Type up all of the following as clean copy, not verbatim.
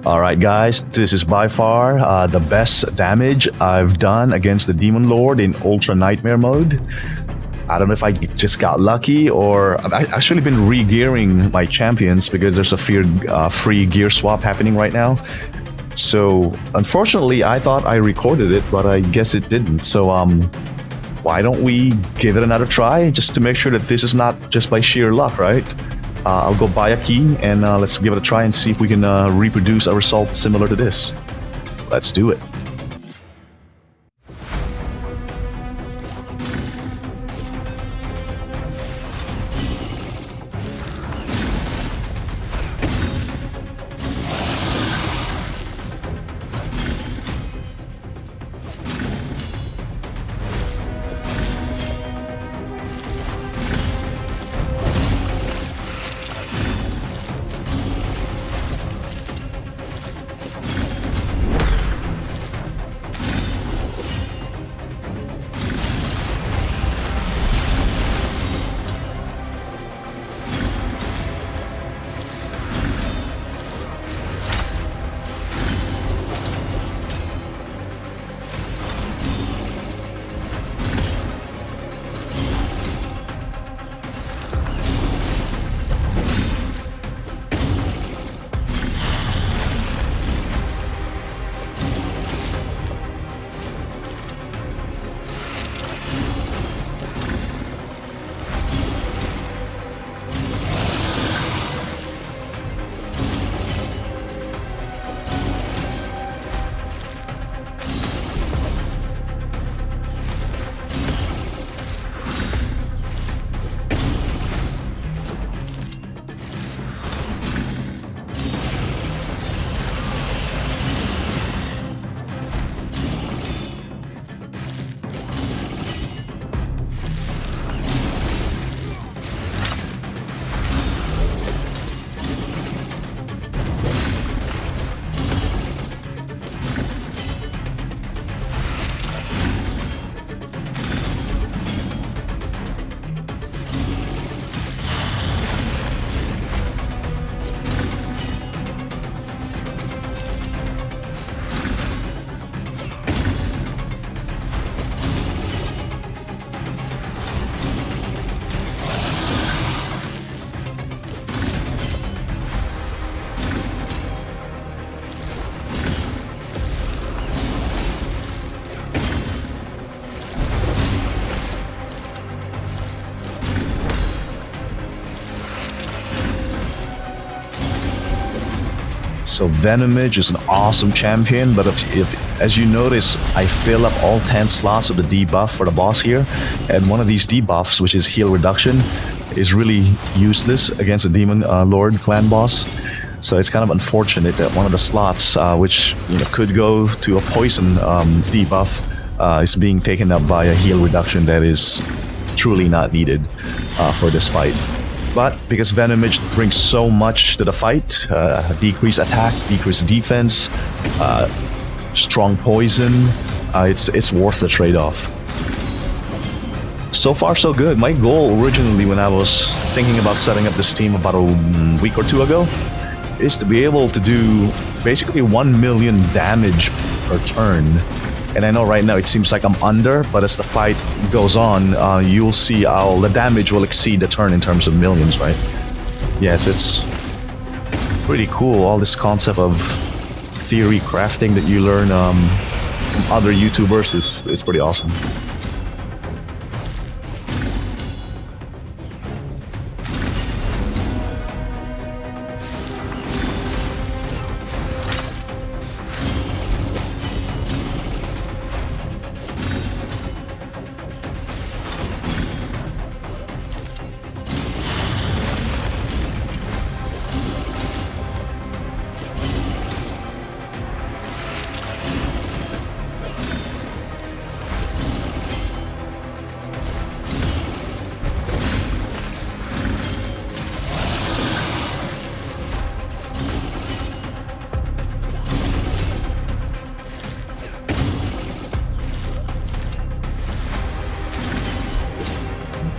Alright guys, this is by far the best damage I've done against the Demon Lord in Ultra Nightmare mode. I don't know if I just got lucky or I've actually been re-gearing my champions because there's a free gear swap happening right now. So unfortunately I thought I recorded it, but I guess it didn't. So why don't we give it another try just to make sure that this is not just by sheer luck, right? I'll go buy a key and let's give it a try and see if we can reproduce a result similar to this. Let's do it. So Venomage is an awesome champion, but if as you notice, I fill up all 10 slots of the debuff for the boss here, and one of these debuffs, which is heal reduction, is really useless against a Demon Lord clan boss. So it's kind of unfortunate that one of the slots, which could go to a poison debuff, is being taken up by a heal reduction that is truly not needed for this fight. But because Venomage brings so much to the fight, decreased attack, decreased defense, strong poison, it's worth the trade-off. So far so good. My goal originally when I was thinking about setting up this team about a week or two ago is to be able to do basically 1 million damage per turn. And I know right now it seems like I'm under, but as the fight goes on, you'll see how the damage will exceed the turn in terms of millions, right? Yes, it's pretty cool, all this concept of theory crafting that you learn from other YouTubers is pretty awesome.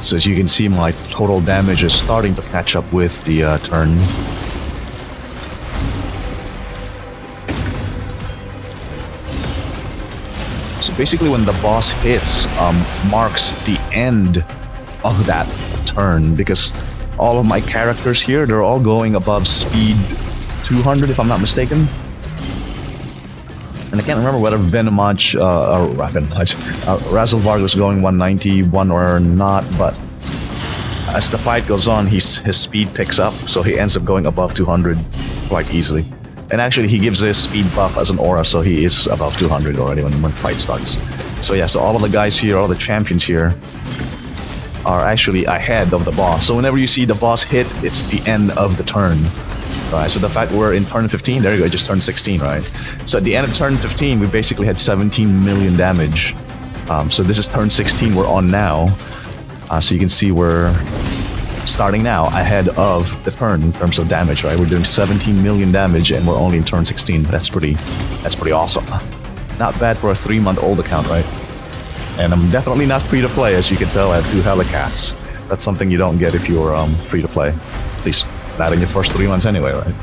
So as you can see, my total damage is starting to catch up with the turn. So basically when the boss hits, marks the end of that turn, because all of my characters here, they're all going above speed 200 if I'm not mistaken. And I can't remember whether Razelvarg was going 191 or not, but as the fight goes on, his speed picks up, so he ends up going above 200 quite easily. And actually, he gives a speed buff as an aura, so he is above 200 already when the fight starts. So yeah, so all of the guys here, all the champions here, are actually ahead of the boss. So whenever you see the boss hit, it's the end of the turn. Right, so the fact we're in turn 15, there you go, it just turned 16, right? So at the end of turn 15, we basically had 17 million damage. So this is turn 16 we're on now. So you can see we're starting now ahead of the turn in terms of damage, right? We're doing 17 million damage and we're only in turn 16. That's pretty awesome. Not bad for a 3-month-old account, right? And I'm definitely not free to play, as you can tell. I have 2 Helicats. That's something you don't get if you're free to play. At least not in your first 3 months anyway, right?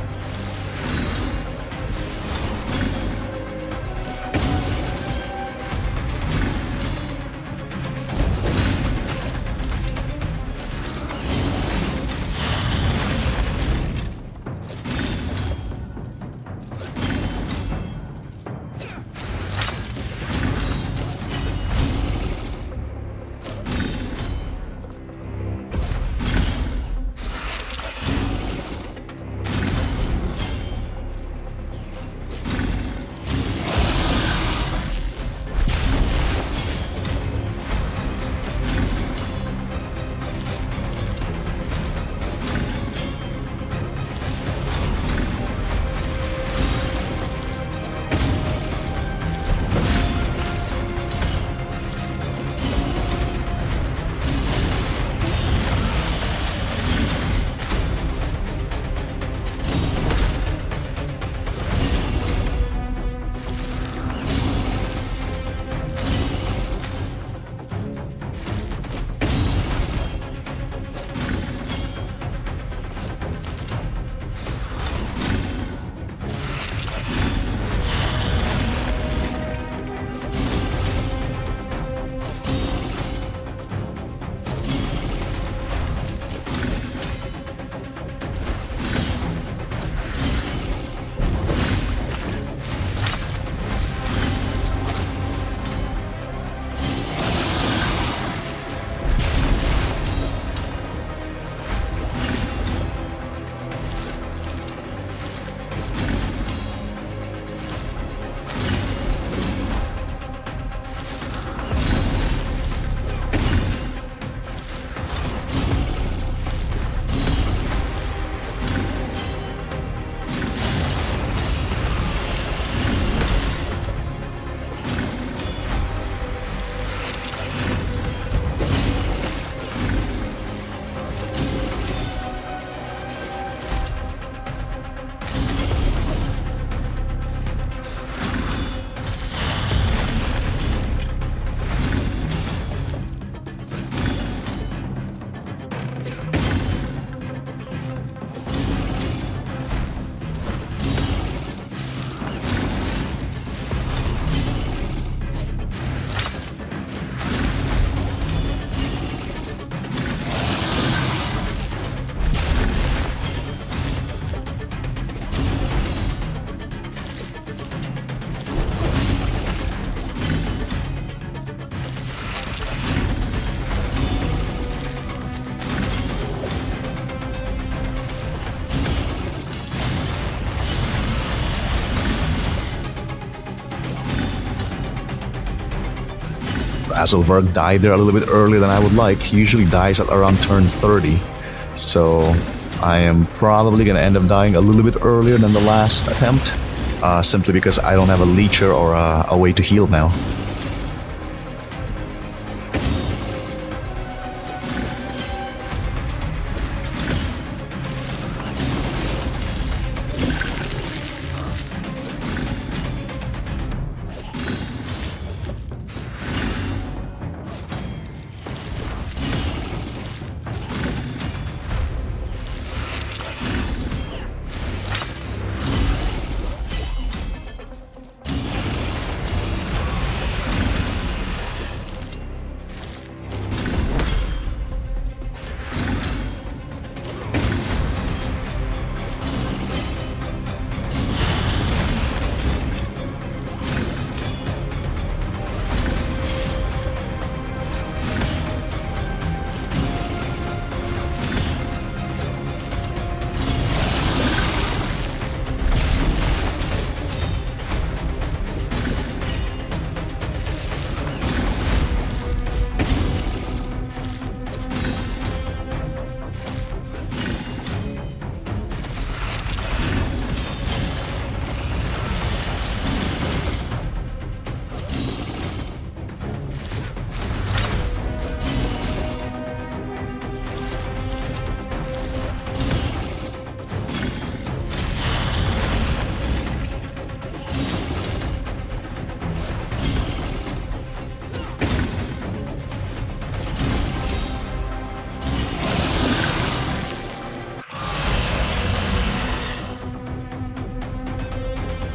Razelvarg died there a little bit earlier than I would like. He usually dies at around turn 30. So I am probably going to end up dying a little bit earlier than the last attempt. Simply because I don't have a leecher or a way to heal now.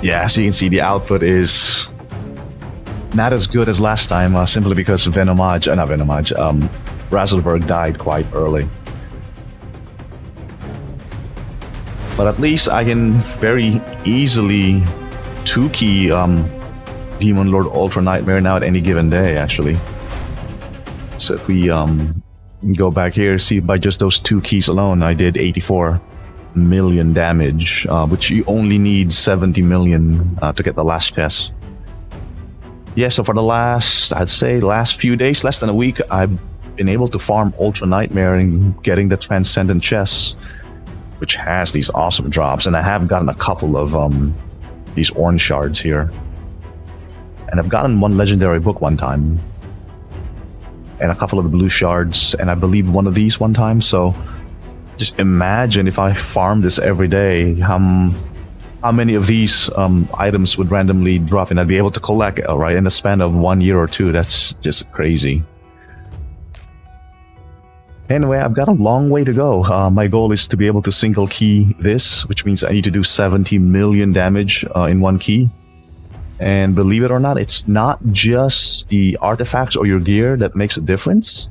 Yeah, as you can see, the output is not as good as last time, simply because Razzleberg died quite early. But at least I can very easily 2-key Demon Lord Ultra Nightmare now at any given day, actually. So if we go back here, see by just those 2 keys alone, I did 84 million damage, which you only need 70 million to get the last chest. Yeah, so for the last few days, less than a week, I've been able to farm Ultra Nightmare and getting the Transcendent chest, which has these awesome drops, and I have gotten a couple of these orange shards here. And I've gotten one legendary book one time, and a couple of the blue shards, and I believe one of these one time. So just imagine if I farm this every day, how many of these items would randomly drop and I'd be able to collect, right, in the span of 1 year or two. That's just crazy. Anyway, I've got a long way to go. My goal is to be able to single key this, which means I need to do 70 million damage in 1 key. And believe it or not, it's not just the artifacts or your gear that makes a difference.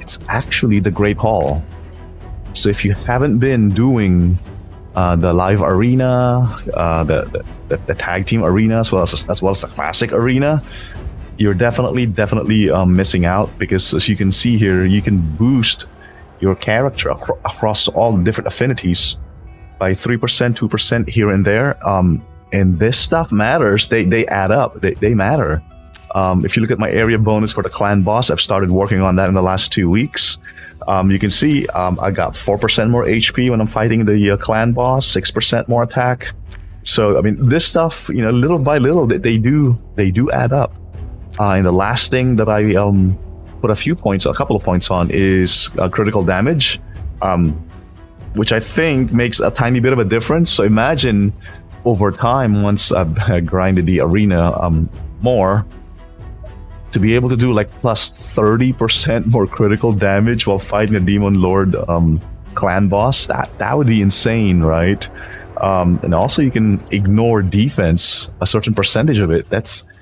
It's actually the Great Hall. So if you haven't been doing the live arena, the tag team arena, as well as the classic arena, you're definitely missing out, because as you can see here, you can boost your character across all the different affinities by 3%, 2% here and there. And this stuff matters. They add up. They matter. If you look at my area bonus for the clan boss, I've started working on that in the last 2 weeks. You can see I got 4% more HP when I'm fighting the clan boss, 6% more attack. So I mean, this stuff, little by little, they do add up. And the last thing that I put a couple of points on is critical damage, which I think makes a tiny bit of a difference. So imagine over time, once I've grinded the arena more, to be able to do like plus 30% more critical damage while fighting a Demon Lord clan boss, that would be insane, right? And also you can ignore defense, a certain percentage of it.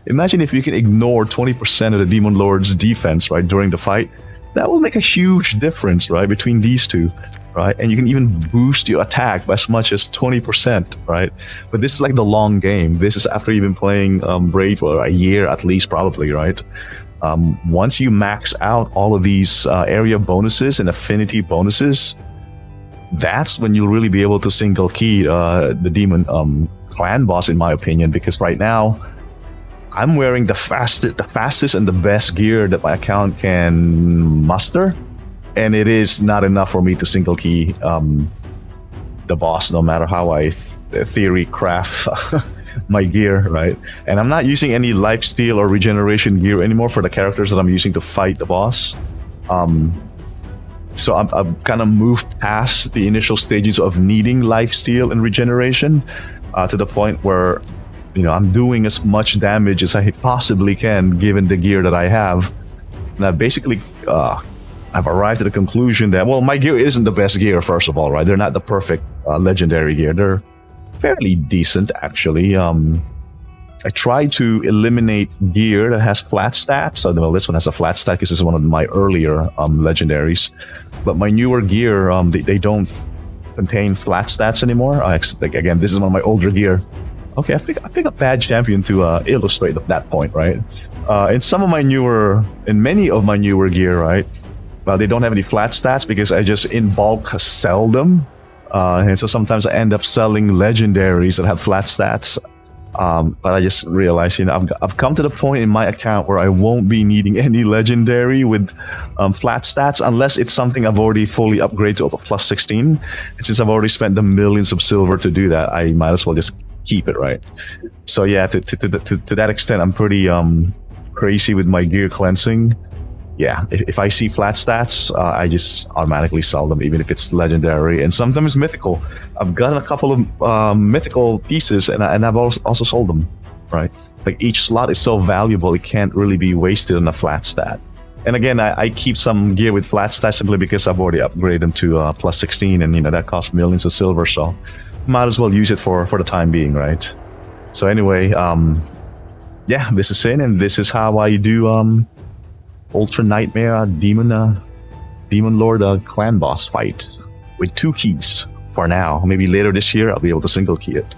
Imagine if you can ignore 20% of the Demon Lord's defense, right, during the fight. That will make a huge difference, right, between these two, right? And you can even boost your attack by as much as 20%, right? But this is like the long game. This is after you've been playing Braid for a year at least, probably, right? Once you max out all of these area bonuses and affinity bonuses, that's when you'll really be able to single key the Demon clan boss, in my opinion, because right now, I'm wearing the fastest and the best gear that my account can muster, and it is not enough for me to single key the boss, no matter how I theory craft my gear, right? And I'm not using any lifesteal or regeneration gear anymore for the characters that I'm using to fight the boss. So I've kind of moved past the initial stages of needing lifesteal and regeneration to the point where I'm doing as much damage as I possibly can given the gear that I have. And I've basically I've arrived at a conclusion that, well, my gear isn't the best gear, first of all, right? They're not the perfect legendary gear. They're fairly decent, actually. I tried to eliminate gear that has flat stats. So, well, this one has a flat stat because this is one of my earlier legendaries. But my newer gear, they don't contain flat stats anymore. Again, this is one of my older gear. Okay, I pick a bad champion to illustrate that point, right? In many of my newer gear, right? Well, they don't have any flat stats because I just in bulk sell them, and so sometimes I end up selling legendaries that have flat stats. But I just realized, I've come to the point in my account where I won't be needing any legendary with flat stats unless it's something I've already fully upgraded to a plus 16. And since I've already spent the millions of silver to do that, I might as well just keep it, right? So yeah, to that extent, I'm pretty crazy with my gear cleansing. Yeah, if I see flat stats, I just automatically sell them, even if it's legendary and sometimes mythical. I've gotten a couple of mythical pieces, and I've also sold them, right? Like each slot is so valuable, it can't really be wasted on a flat stat. And again, I keep some gear with flat stats simply because I've already upgraded them to plus 16, and that costs millions of silver. So might as well use it for the time being, right? So anyway, yeah, this is Sin, and this is how I do Ultra Nightmare Demon Lord clan boss fight with 2 keys for now. Maybe later this year I'll be able to single key it.